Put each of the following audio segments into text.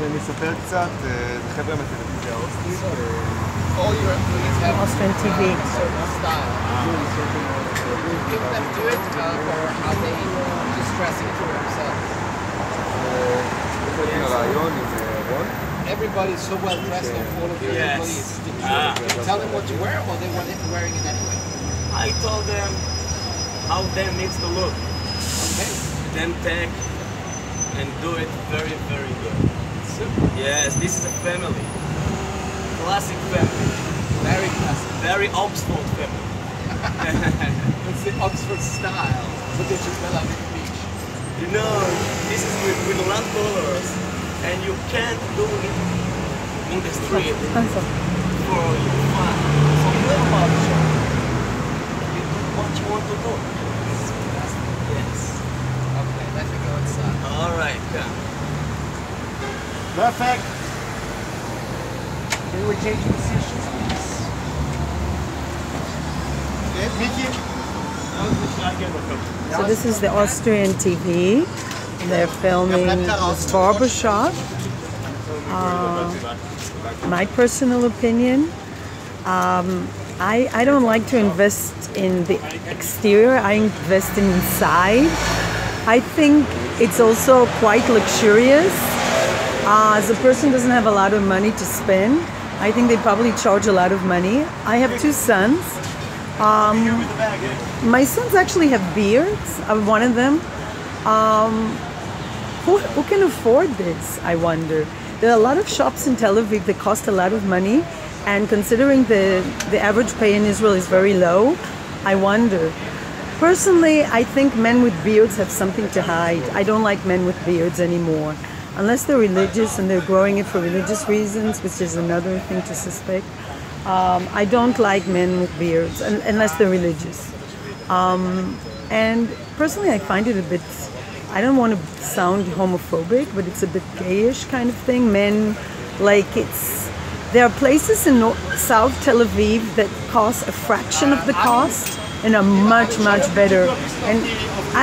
אני אספר קצת, זה חבר'ה מהטלוויזיה האוסטרית. All your employees have Austrian TV. certain style. Give them to it, or how they just dress it for themselves. Everybody's so well dressed of all of your employees. Did you tell them what to wear, or they were wearing it anyway? I told them how them needs to look. Okay. Them take and do it very, very good. Super. Yes, this is a family. Classic family. Very classic. Very Oxford family. It's the Oxford style. What did you tell them at the beach? You know, this is with land colors, and you can't do it in the street for fun. So you know about it. You do what you want to do. Yes. Okay, let me go inside. All right, come. Perfect. Can we change positions, please? Okay, Mickey. So this is the Austrian TV. They're filming this barbershop. My personal opinion, I don't like to invest in the exterior. I invest in inside. I think it's also quite luxurious. As a person doesn't have a lot of money to spend, I think they probably charge a lot of money. I have two sons. My sons actually have beards. I'm one of them. Who can afford this, I wonder? There are a lot of shops in Tel Aviv that cost a lot of money, and considering the average pay in Israel is very low, I wonder. Personally, I think men with beards have something to hide. I don't like men with beards anymore. Unless they're religious and they're growing it for religious reasons, which is another thing to suspect. I don't like men with beards, unless they're religious. And personally, I find it a bit, I don't want to sound homophobic, but it's a bit gayish kind of thing. Men, like there are places in South Tel Aviv that cost a fraction of the cost and are much, much better. And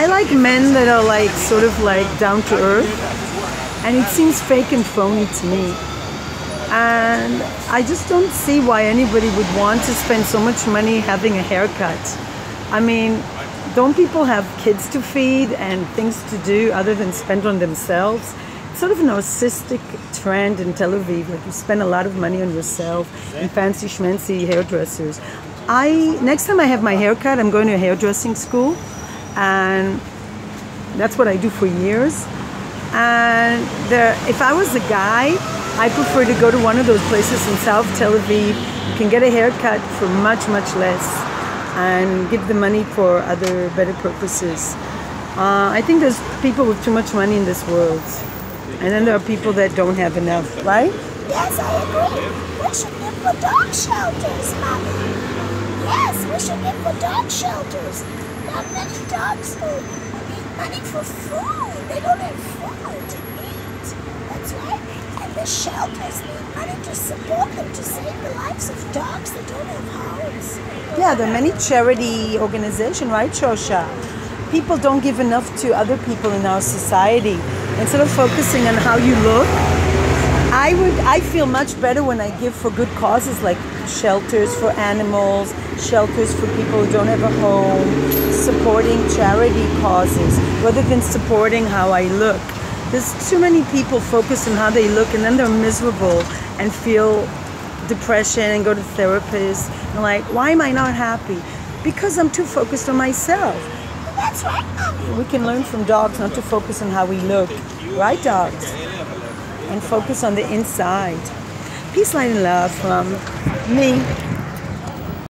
I like men that are like, sort of like down to earth. And it seems fake and phony to me. And I just don't see why anybody would want to spend so much money having a haircut. I mean, don't people have kids to feed and things to do other than spend on themselves? It's sort of a narcissistic trend in Tel Aviv. Like you spend a lot of money on yourself in fancy schmancy hairdressers. Next time I have my haircut, I'm going to a hairdressing school. And that's what I do for years. And if I was a guy, I prefer to go to one of those places in South Tel Aviv. You can get a haircut for much, much less and give the money for other better purposes. I think there's people with too much money in this world. And then there are people that don't have enough, right? Yes, I agree. We should give for dog shelters, Mommy. Yes, we should give for dog shelters. Not many dogs need money for food. They don't have food to eat. That's right. And the shelters need money to support them, to save the lives of dogs that don't have homes. Yeah, there are many charity organizations, right, Shosha? People don't give enough to other people in our society. Instead of focusing on how you look, I feel much better when I give for good causes like shelters for animals, shelters for people who don't have a home, supporting charity causes rather than supporting how I look. There's too many people focused on how they look and then they're miserable and feel depression and go to therapists and like, why am I not happy? Because I'm too focused on myself. That's right, Mommy. We can learn from dogs not to focus on how we look. Right, dogs? And focus on the inside. Peace, light, and love from me.